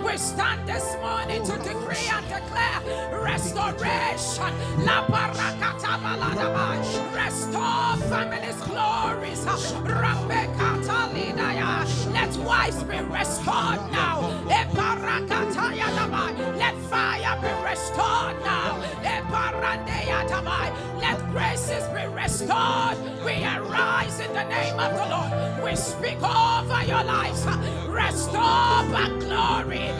We stand this morning to decree and declare restoration. Restore families' glories. Let wives be restored now. Let fire be restored now. Let graces be restored. We arise in the name of the Lord. We speak over your lives. Restore back glory.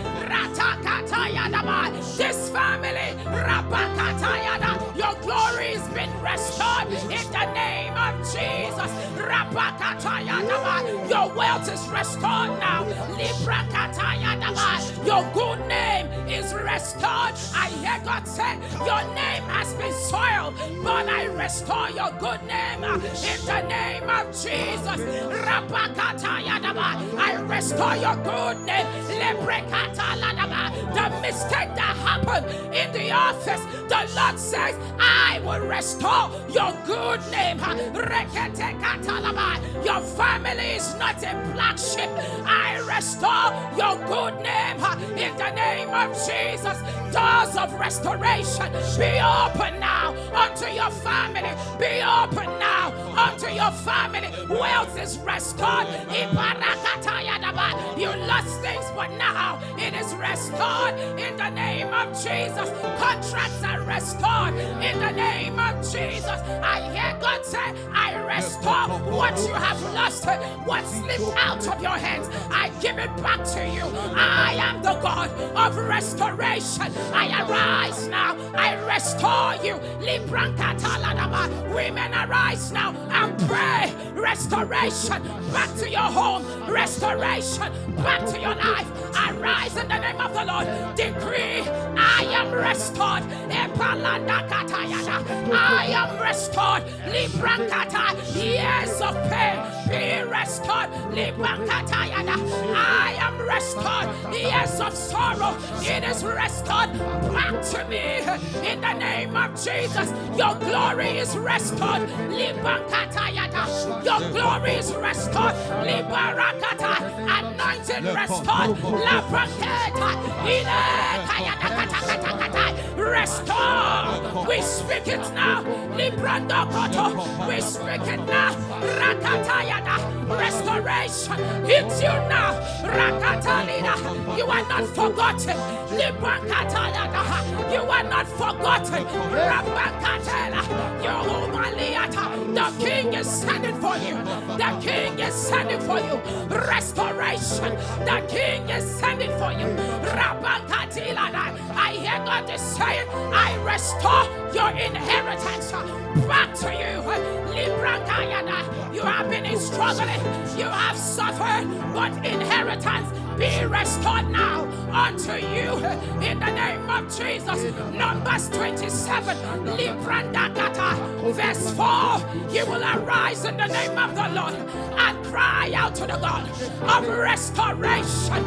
This family, your glory has been restored in the name of Jesus. Your wealth is restored now. Your good name is restored. I hear God say, your name has been soiled, but I restore your good name in the name of Jesus. I restore your good name. The mistake that happened in the office, the Lord says, I will restore your good name. Your family is not a black sheep. I restore your good name in the name of Jesus. Doors of restoration be open now unto your family. Be open now unto your family. Wealth is restored. You lost things, but now it is restored in the name of Jesus. Contracts are restored in the name of Jesus. I hear God say, I restore what you have lost, what slipped out of your hands. I give it back to you. I am the God of restoration. I arise now. I restore you. Women, arise now and pray. Restoration back to your home. Restoration back to your life. Arise in the name of the Lord. Decree, I am restored. I am restored. Years of pain be restored. I am restored. Years of sorrow, it is restored back to me in the name of Jesus. Your glory is restored. Your glory is restored. Anointing restored. Restore. We speak it now. We speak it now. Restoration hits you now. You are not forgotten. You are not forgotten. The King is sending for you. The King is sending for you. Restoration. The King is sending for you. I hear God is saying, I restore your inheritance back to you. You have been struggling. You have suffered, but inheritance be restored now unto you in the name of Jesus. Numbers 27, verse 4. You will arise in the name of the Lord and cry out to the God of restoration.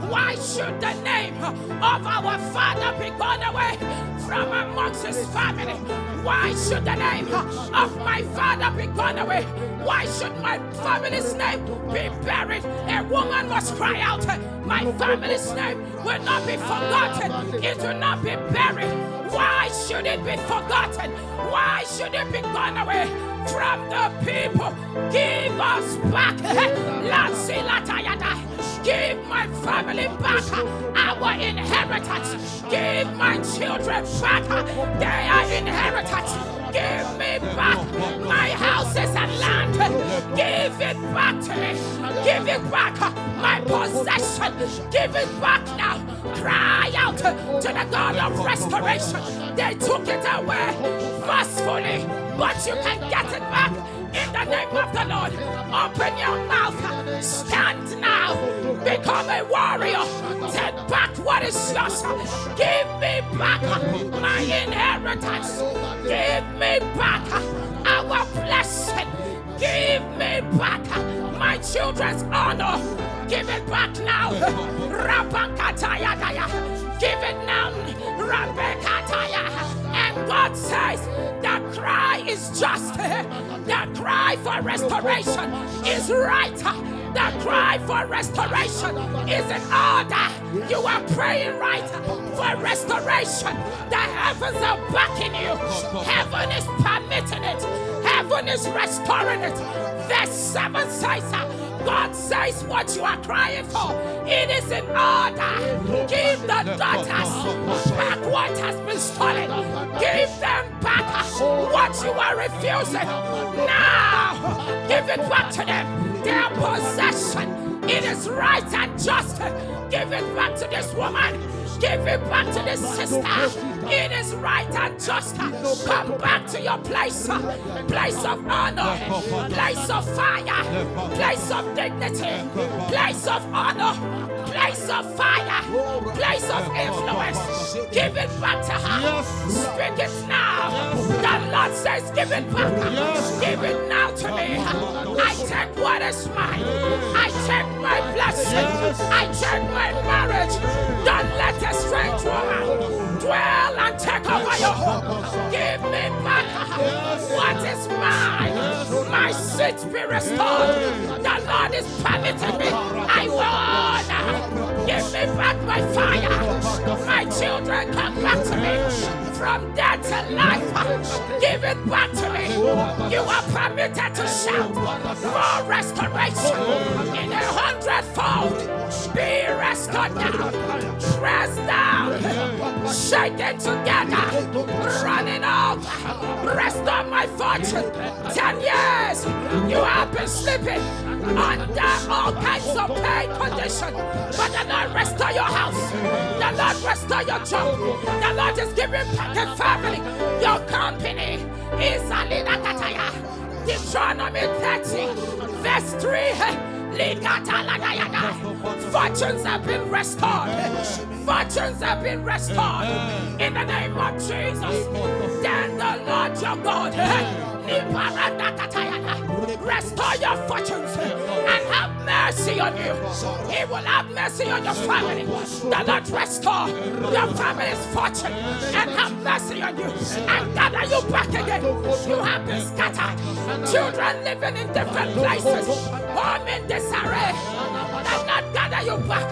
Why should the name of our father be gone away from amongst his family? Why should the name of my father be gone away? Why should my family's name be buried? A woman must cry out, my family's name will not be forgotten. It will not be buried. Why should it be forgotten? Why should it be gone away from the people? Give us back. Give my family back our inheritance. Give my children back their inheritance. Give me back my houses and land. Give it back to me. Give it back my possession. Give it back now. Cry out to the God of restoration. They took it away forcefully, but you can get it back. In the name of the Lord, open your mouth. Stand now. Become a warrior. Take back what is yours. Give me back my inheritance. Give me back our blessing. Give me back my children's honor. Give it back now. Give it now. And God says, the cry is just. The cry cry for restoration is right. The cry for restoration is in order. You are praying right for restoration. The heavens are backing you. Heaven is permitting it. Heaven is restoring it. Verse 7 says, God says what you are crying for. It is in order. Give the daughters back what has been stolen. Give them back what you are refusing. Now, give it back to them. Their possession. It is right and just. Give it back to this woman. Give it back to this sister. It is right and just. Come back to your place. Place of honor. Place of fire. Place of dignity. Place of honor. Place of fire. Place of influence. Give it back to her. Speak it now. The Lord says, give it back. Give it now to me. I take what is mine. I take my blessing. I take my marriage. Don't let a strange woman dwell and take over your home. Give me back what is mine. My seat be restored. The Lord is permitting me. I want. Give me back my fire. My children come back to me. From death to life, give it back to me. You are permitted to shout for restoration in 100-fold. Be restored now, pressed down, shaken together, running out. Restore my fortune. 10 years you have been sleeping under all kinds of pain condition, but the Lord restore your house. The Lord restore your job. The Lord is giving back a family. Your company is Alina Kataya. Deuteronomy 30, verse 3. Fortunes have been restored. Fortunes have been restored. In the name of Jesus. Then the Lord your God restore your fortunes and have mercy on you. He will have mercy on your family. The Lord restore your family's fortune and have mercy on you and gather you back again. You have been scattered. Children living in different places. Home in disarray. The Lord gather you back.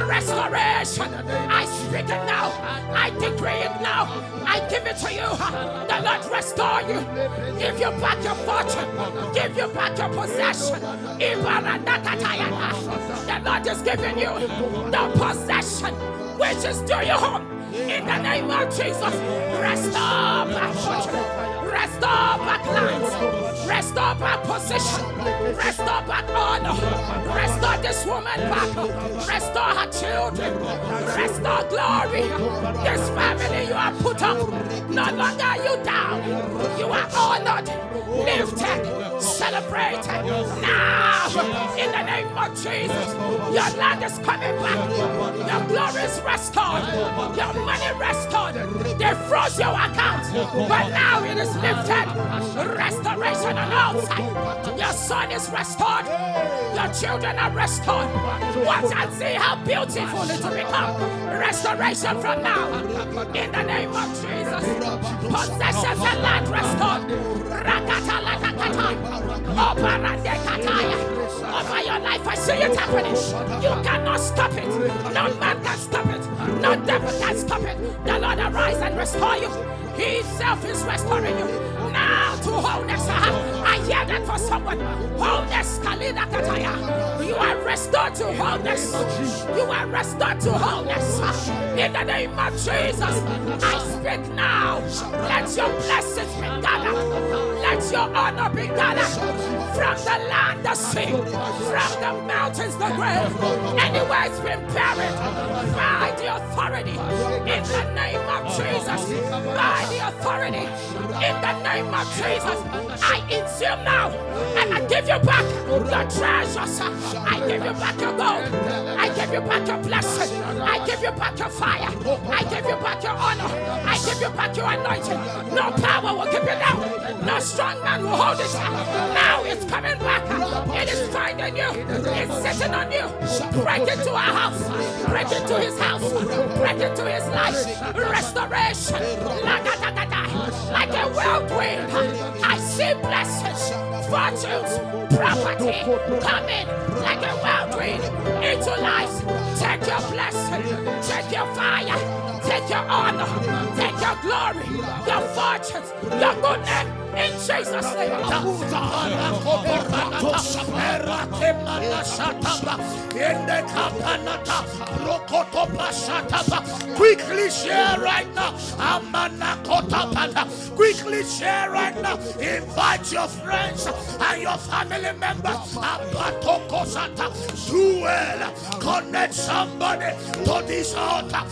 Restoration. I speak it now. I decree it now. I give it to you. The Lord restore you. Give you back your fortune. Give you back your possession. The Lord is giving you the possession which is due your home. In the name of Jesus, restore back fortune. Restore back lands. Restore back position. Restore back honor. Restore this woman back. Restore her children. Restore glory. This family you are put up. No longer are you down. You are honored, lifted, celebrated. Now, in the name of Jesus, your land is coming back. Your glory is restored. Your money restored. They froze your account, but now it is lifted. Restoration on all sides. Your son is restored. Your children are restored. Watch and see how beautiful it will become. Restoration from now. In the name of Jesus. Possessions and land restored. Rakata lakakata. Oparande kataya. Over your life, I see it happening. You cannot stop it. No man can stop it. No devil can stop it. The Lord arise and restore you. He himself is restoring you. Now to wholeness. I hear that for someone. Wholeness. Kalina Kataya. You are restored to wholeness. You are restored to wholeness. In the name of Jesus, I speak now. Let your blessings be gathered. Let your honor be gathered. From the land, the sea. From the mountains, the grave. Anywhere it's been buried. By the authority. In the name of Jesus. By the authority. In the name of Jesus, I insume now and I give you back your treasures. I give you back your gold. I give you back your blessing. I give you back your fire. I give you back your honor. I give you back your anointing. No power will keep it down. No strong man will hold it. Now it's coming back. It is finding you. It's sitting on you. Break into our house. Break into his house. Break into his life. Restoration. Like a whirlwind. I see blessings fortunes, property, coming like a wild wind into life. Take your blessing, take your fire, take your honor, take your glory, your fortunes, your goodness. In Jesus' name. Quickly share right now. Quickly share right now. Invite your friends and your family members. Do well. Connect somebody to this altar.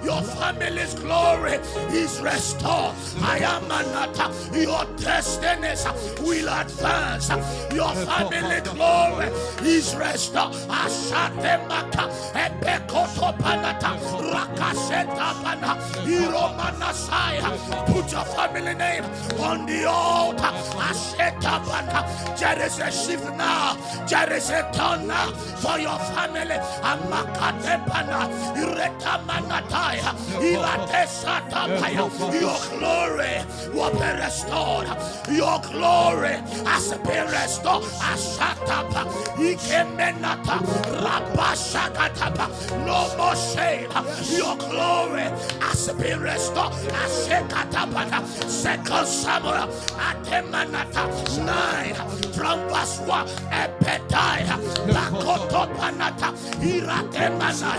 Your family's glory is restored. I am anata. Your destinies will advance. Your family glory is restored. Ashatemaka epekotopanata rakashetapana iromanasaya. Put your family name on the altar. Ashetapana. There is a shift now. There is a turn now for your family. Amakatepana iretamanataya iratesatapaya. Your glory will be restored. Your glory has been restored. Ashatapa ikemenata rabashakatapa. No more shame. Your glory has been restored. Ashekatapana. 2 Samuel Atemanata 9 from verse 1. Epetaya Lakotopanata Iratemana.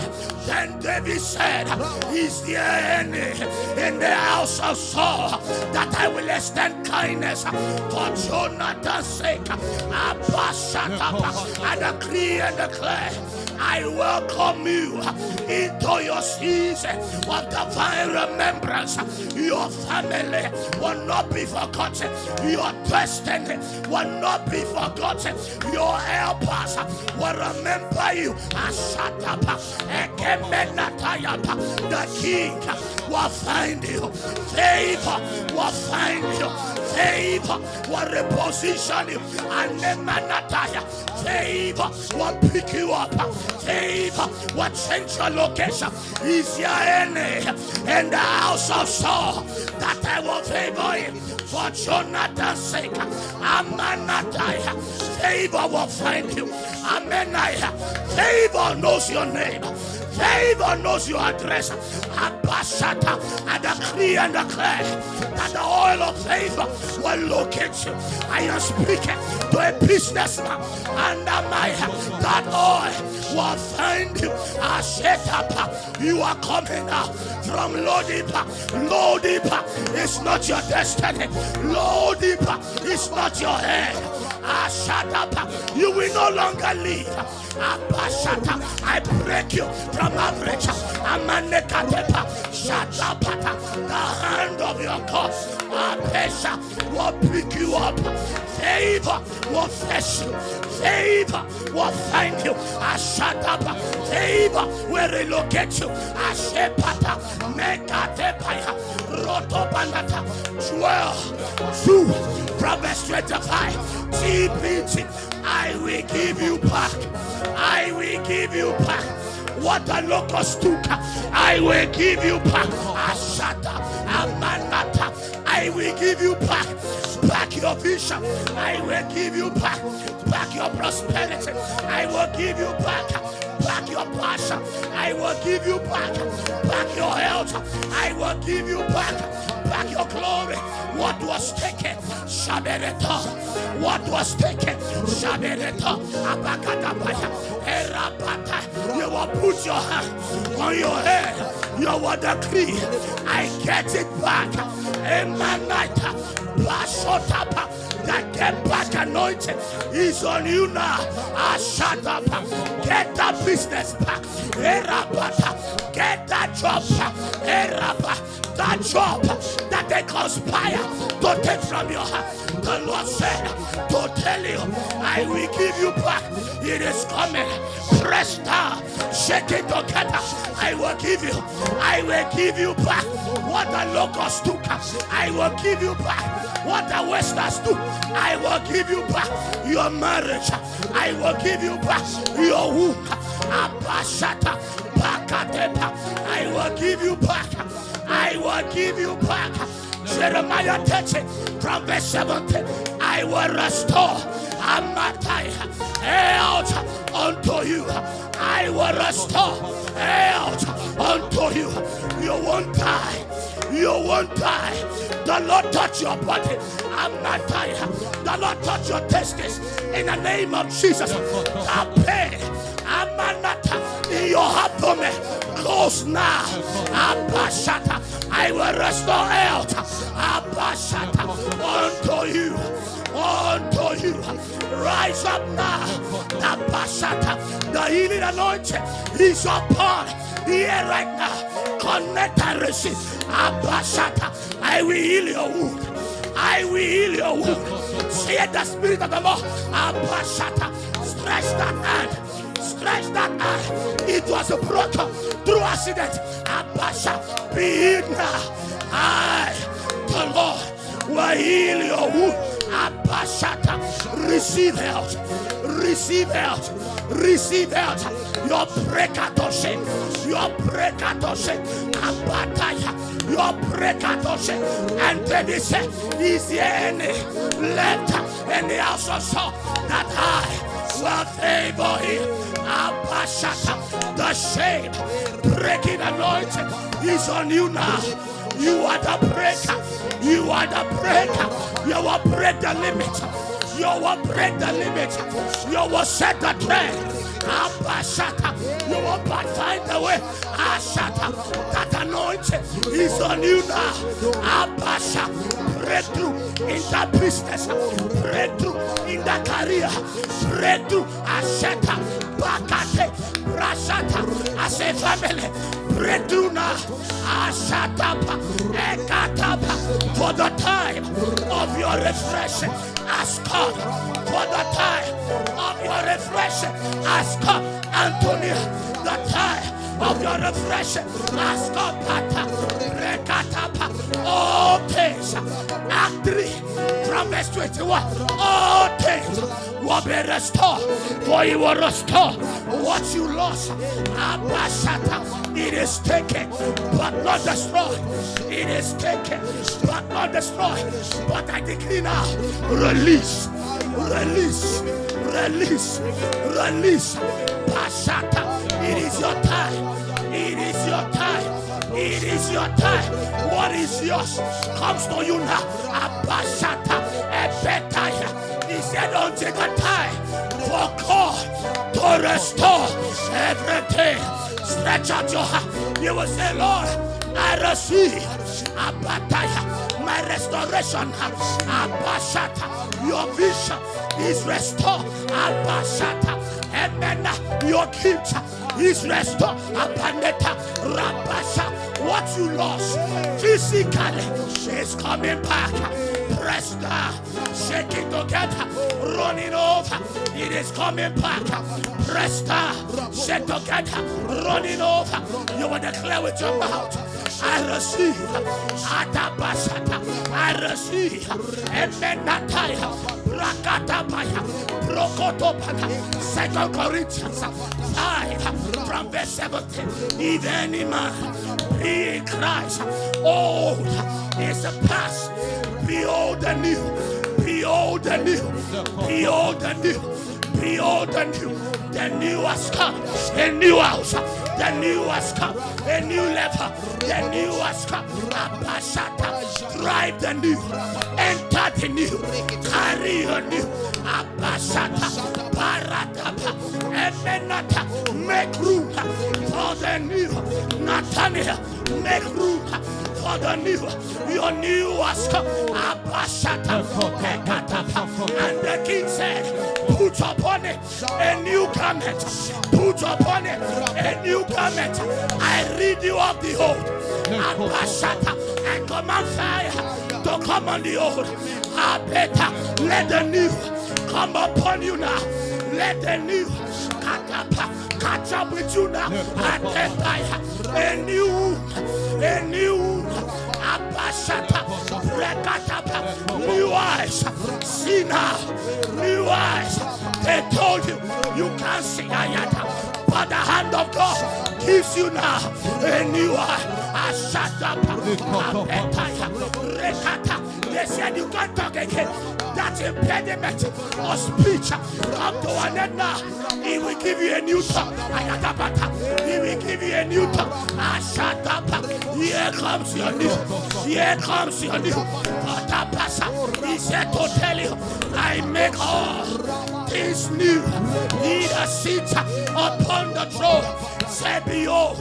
Then David said, is there any in the house of Saul that I will extend kindness for Jonathan's sake? I decree and declare, I welcome you into your season of divine remembrance. Your family will not be forgotten. Your destiny will not be forgotten. Your helpers will remember you. The king will find you. Favor will find you. Favor will reposition you. And favor will pick you up. Favor will change your location. Is there any in the house of Saul that I will favor him for Jonathan's sake? Amanataya. Favor will find you. Amenaya. Favor knows your name. Favor knows your address. Abashata. I decree and declare that the oil of favor will locate you. I am speaking to a businessman under my that oil will find you. Ashetapa. You are coming out from Lodipa. Lodipa is not your destiny. Lodipa is not your head. Ashatapa. You will no longer live. Abashata. I break you from average. Amanekatepa. Shatapata. The hand of your God. Apesha will pick you up. Favor will fetch you. Favor will find you. Ashatapa. Favor will relocate you. Ashepata. Mekatepaya. Rotobanata. 12. Proverbs 25. TPT. I will give you back. I will give you back. What the locust took, I will give you back. Ashata, Amanata, I will give you back. Back your vision, I will give you back. Back your prosperity, I will give you back. Back your passion, I will give you back. Back your health, I will give you back. Back your glory. What was taken, Shabereta. What was taken, Shabereta. Abakadabaya, Erapata. You will put your hand on your head. You will decree, I get it back. Emanita, Bashotapa. That get back anointing is on you now. Ashadapa. Get that business back. Erapata. Get that job back. Erapa. That job that they conspire to take from your hand. The Lord said to tell you, I will give you back. It is coming. Press down. Shake it together. I will give you. I will give you back. What the locusts took, I will give you back. What the Westerners took, I will give you back. Your marriage, I will give you back. Your womb, Abashata, back I will give you back. I will give you back. Jeremiah 30 from verse 17. I will restore health unto you. I will restore health unto you. You won't die. You won't die. The Lord touch your body. I'm not tired. The Lord touch your testes in the name of Jesus. The pain in your abdomen close now. Abashata. I will restore health. Abashata unto you. Unto you. Rise up now. Abashata. The healing anointing is upon here right now. Connect and receive. Abashata. I will heal your wound. I will heal your wound. Say the Spirit of the Lord. Abashata. Stretch that hand. Stretch that hand. It was broken through accident. Abasha. Be healed now. I, the Lord, will heal your wound. Abashata. Receive health. Receive health. Receive health. Your prekatoshe. Your prekatoshe. Abataya. Your prekatoshe. And then he said, is there any left in the house of Saul that I will favor him? Abashata. The shame breaking anointing is on you now. You are the breaker. You are the breaker. You will break the limit. You will break the limit. You will set the trend. Abashata. You will find the way. Ashata. That anointing is on you now. Abasha. Breakthrough in the business. Breakthrough in the career. Breakthrough. Ashata. Bakate. Rashata. As a family. Breakthrough now. Ashatapa. Ekatapa. For the time of your refreshing has come. For the time of your refreshing has come. Antonia, the time of your refreshing has come. Rekatapa. All things. Act 3 from verse 21. All things will be restored. For he will restore what you lost. Abashata. It is taken, but not destroyed. It is taken, but not destroyed. But I decree now, release, release, release, release. Bashata, it is your time. It is your time. It is your time. What is yours comes to you now. Abashata, Ebetaya. He said until the time for God to restore everything. Stretch out your hand. You will say, Lord, I receive Abataya, my restoration. Abashata, your vision is restored. Abashata, and then your gift is restored. Abaneta, Rabasha, what you lost physically is coming back. Press down, shake it together, running over. It is coming back. Press down, shake together, running over. You will declare with your mouth, I receive. Atabashata, I receive. Emenataya, Rakatabaya, Prokotopana. 2 Corinthians 5 from verse 17. If any man be in Christ, old is the past. Behold the new, behold the new, behold the new, behold the new. The new has come, a new house, the new has come, a new level, the new has come. Abashata, drive the new, enter the new, carry your new. Abashata, Paratapa, Emenata, make room for the new. Nathaniel, make room for the new. Your new has come. Abashata, and the king said, put upon it a new garment. Put upon it a new garment. I rid you of the old. Abashata, and command fire to come on the old. Abeta, let the new come upon you now. Let the new catch up with you now. A new, a new. Abashata, Rekatapa, new eyes. See now, new eyes. They told you, you can't see Ayata, but the hand of God gives you now a new They said you can't talk again. That impediment of speech come to an end now. He will give you a new tongue. He will give you a new tongue. Here comes your new. Here comes your new. He said to tell you, I make all things new. He that sits upon the throne said, behold,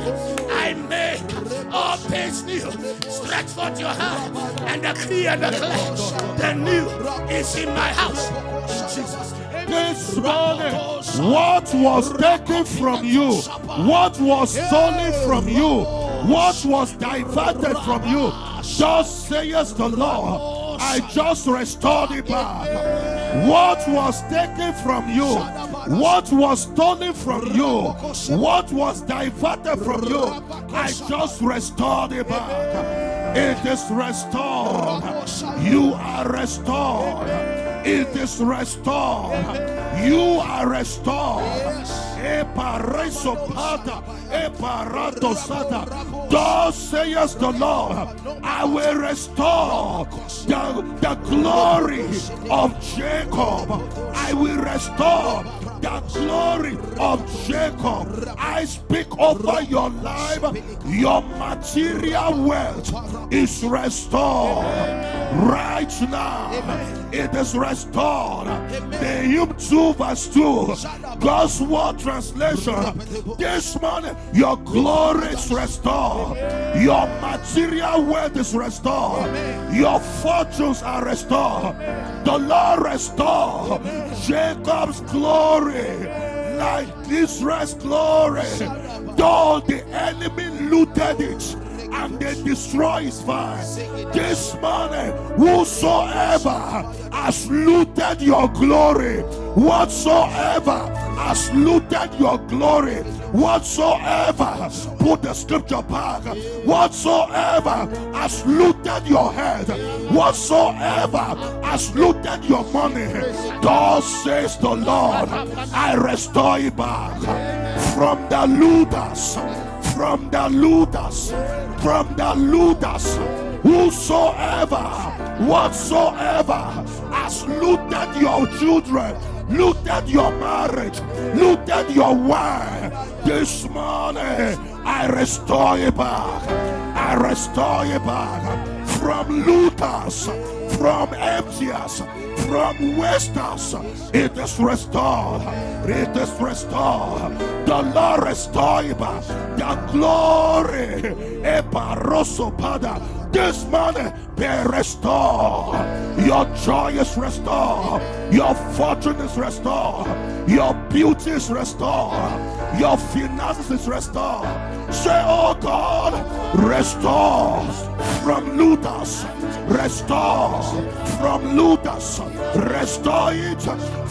I make all things new. Stretch forth your hand and decree and declare, the new is in my house. Jesus. This morning, what was taken from you, what was stolen from you, what was diverted from you, just says the Lord, I just restored it back. What was taken from you, what was stolen from you, what was diverted from you, I just restored it back. It is restored. You are restored. It is restored. You are restored. Thus says the Lord, I will restore the glory of Jacob. I will restore the glory of Jacob. I speak over your life. Your material wealth is restored right now. It is restored. Nehemiah 2 verse 2, God's word translation. This morning, your glory is restored. Your material wealth is restored. Your fortunes are restored. The Lord restored Jacob's glory like Israel's glory. Though the enemy looted it and they destroy his vine, this morning, whosoever has looted your glory, whatsoever has looted your glory, whatsoever, put the scripture back, whatsoever has looted your head, whatsoever has looted your money, thus says the Lord, I restore it back from the looters, from the looters, from the looters. Whosoever, whatsoever has looted your children, looted your marriage, looted your wife, this morning I restore it back. I restore it back from looters, from emptiers, from wasters. It is restored. It is restored. The Lord restore it back. The glory, this morning be restored. Your joy is restored. Your fortune is restored. Your beauty is restored. Your finances is restored. Say, oh God, restore from looters. Restore from looters. Restore it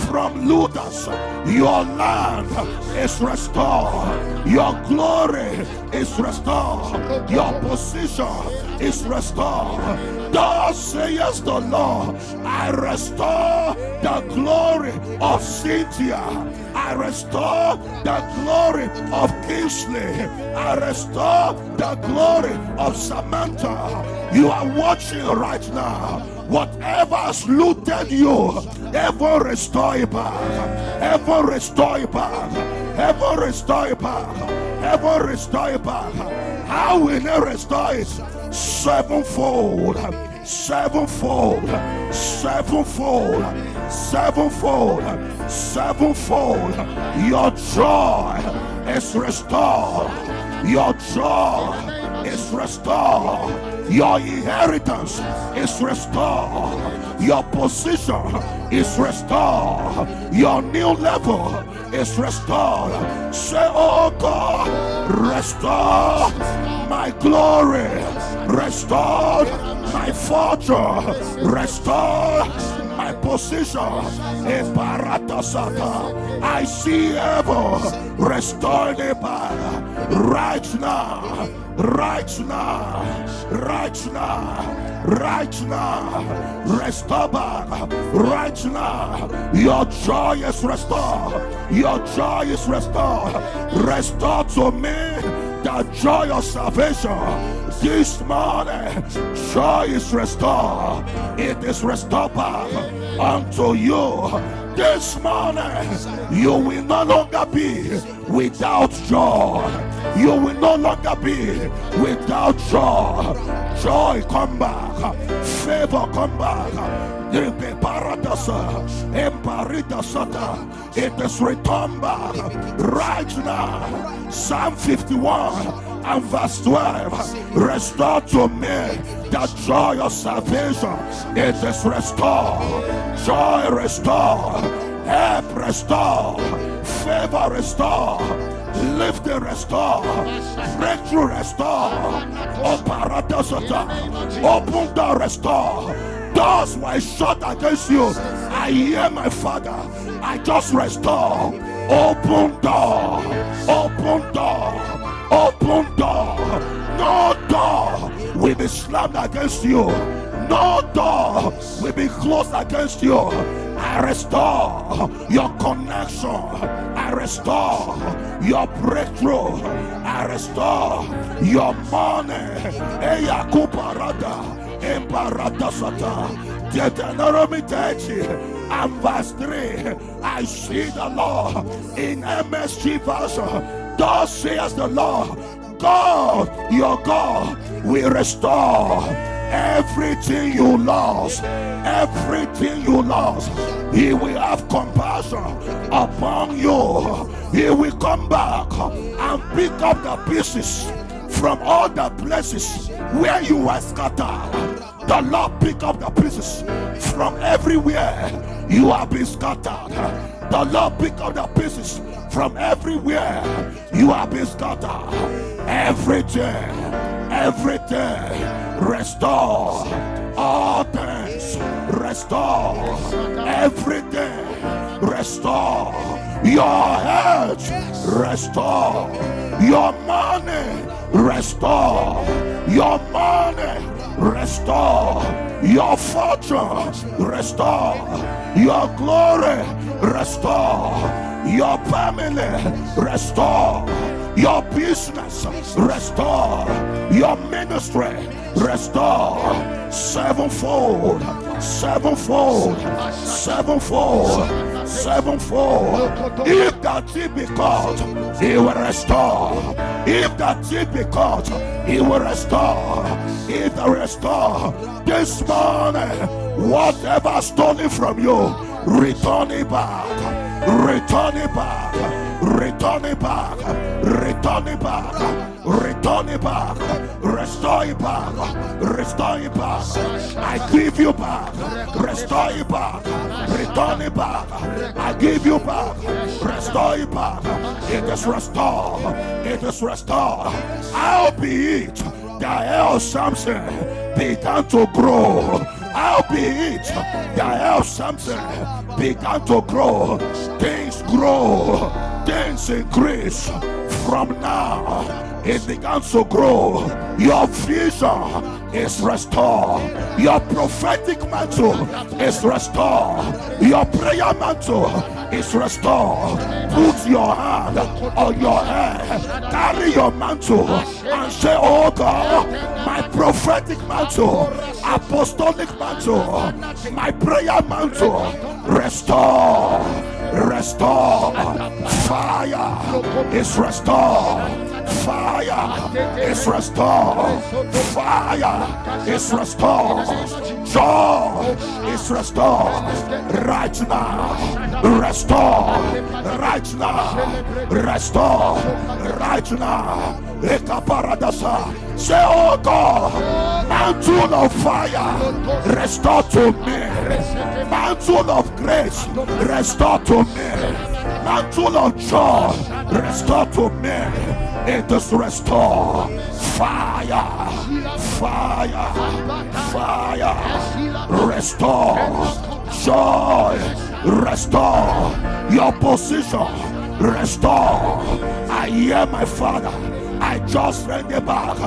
from looters. Your land is restored. Your glory is restored. Your position is restored. Thus says the Lord, I restore the glory of Cynthia. I restore the glory of Kingsley. I restore the glory of Samantha. You are watching right now. Whatever has looted you, ever restore it back. Ever restore it back. Ever restore it back. Ever restore it back. How will they restore it? Sevenfold. Sevenfold. Sevenfold. Sevenfold. Sevenfold. Your joy is restored. Your joy is restored. Your inheritance is restored. Your position is restored. Your new level is restored. Say, oh God, restore my glory. Restore my fortune. Restore my position. I see heaven restored right now. Right now, right now, right now, restore back, right now. Your joy is restored. Your joy is restored. Restore to me the joy of salvation. This morning, joy is restored. It is restored back unto you. This morning, you will no longer be without joy. You will no longer be without joy. Joy come back. Favor come back. It is returned back right now. Psalm 51 and verse 12. Restore to me the joy of salvation. It is restored. Joy restored. Help restored. Favor restored. Lifting restored. Breakthrough restored. Open door restored. Doors were shut against you. I hear my Father. I just restore. Open door. Open door. Open door. No door will be slammed against you. No door will be closed against you. I restore your connection. I restore your breakthrough. I restore your money. Deuteronomy 30 and verse 3. I see the Lord in MSG version. Thus says the Lord, God, your God, will restore everything you lost. Everything you lost. He will have compassion upon you. He will come back and pick up the pieces from all the places where you were scattered. The Lord pick up the pieces from everywhere you have been scattered. The Lord pick up the pieces from everywhere you have been scattered. Everything, everything, restore. All things, restore. Everything, restore. Your health, restore. Your money, restore. Your money, restore. Your fortune, restore. Your glory, restore. Your family, restore. Your business, restore. Your ministry, restore. Sevenfold, sevenfold, sevenfold, sevenfold. If that thief be caught, he will restore. If that thief be caught, he will restore. He will restore. This morning, whatever stolen from you, return it back. Return it back. Return it back. Return it back. Return it back. Restore it back. Restore it back. I give you back. Restore it back. Return it back. I give you back. Restore it back. It is restored. It is restored. Howbeit the hair of Samson began to grow. Howbeit the hair of Samson began to grow. Things grow. Things increase. From now, it began to grow. Your vision is restored. Your prophetic mantle is restored. Your prayer mantle is restored. Put your hand on your head. Carry your mantle and say, oh God, my prophetic mantle, apostolic mantle, my prayer mantle, restore. Restore. Fire is restored. Fire is restored. Fire is restored. Joy is restored. Right now. Restore. Right now. Restore. Right now. Ekaparadasa. Say, oh God, mantle of fire, restore to me. Mantle of grace, restore to me. Mantle of joy, restore to me. It is restore. Fire, fire, fire. Restore. Joy, restore. Your position, restore. I hear my Father. I just ran it back.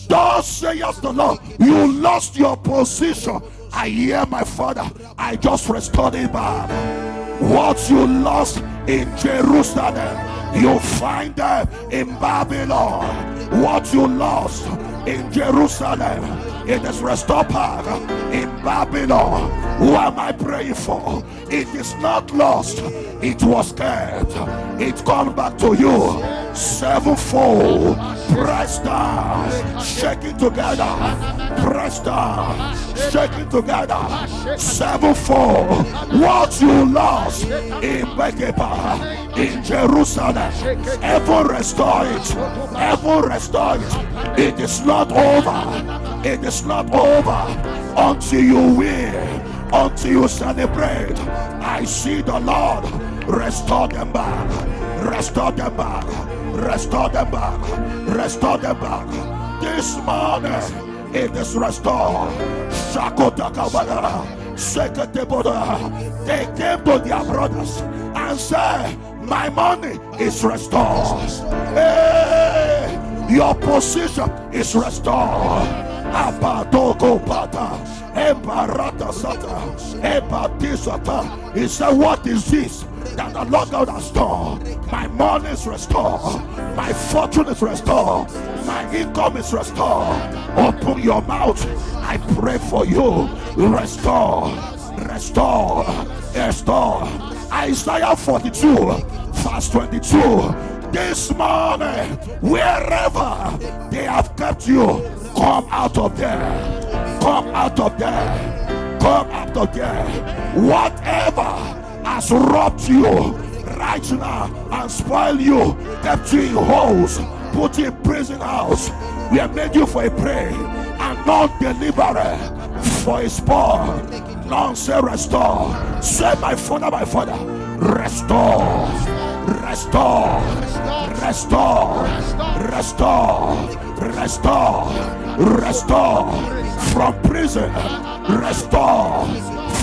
Thus says the Lord, you lost your position. I hear my Father. I just restored it back. What you lost in Jerusalem, You find them in Babylon. What you lost in Jerusalem, it is restored back in Babylon. Who am I praying for? It is not lost, it was kept. It comes back to you sevenfold. Press down, shaking together. Press down, shaking together. Sevenfold. What you lost in Begiba, in Jerusalem, ever restore it. Ever restore it. It is not over. It is not over until you win, until you celebrate. I see the Lord restore them back, restore them back, restore them back, restore them back. This morning it is restored. They came to their brothers and said, my money is restored. Hey, your position is restored. He said, what is this that the Lord God has done? My money is restored, my fortune is restored, my income is restored. Open your mouth, I pray for you. Restore, restore, restore. Isaiah 42 verse 22. This morning, wherever they have kept you, come out of there. Come out of there. Come out of there. Whatever has robbed you right now and spoiled you, kept you in holes, put you in prison house, we have made you for a prey and not deliverer for a spoil. None say restore. Say, my father, restore. Restore, restore, restore, restore, restore from prison, restore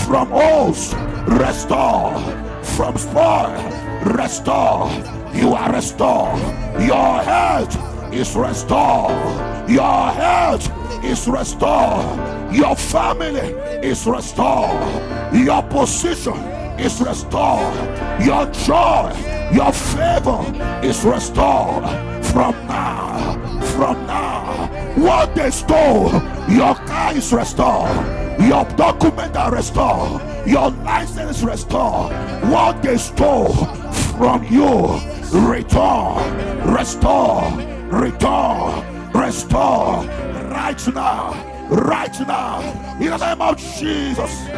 from oaths, restore from spoil, restore. You are restored. Your health is restored. Your health is restored. Your family is restored. Your position is restored. Your joy, your favor is restored from now. From now, what they stole, your car is restored. Your documents are restored. Your license is restored. What they stole from you, return, restore, return, restore right now, in the name of Jesus.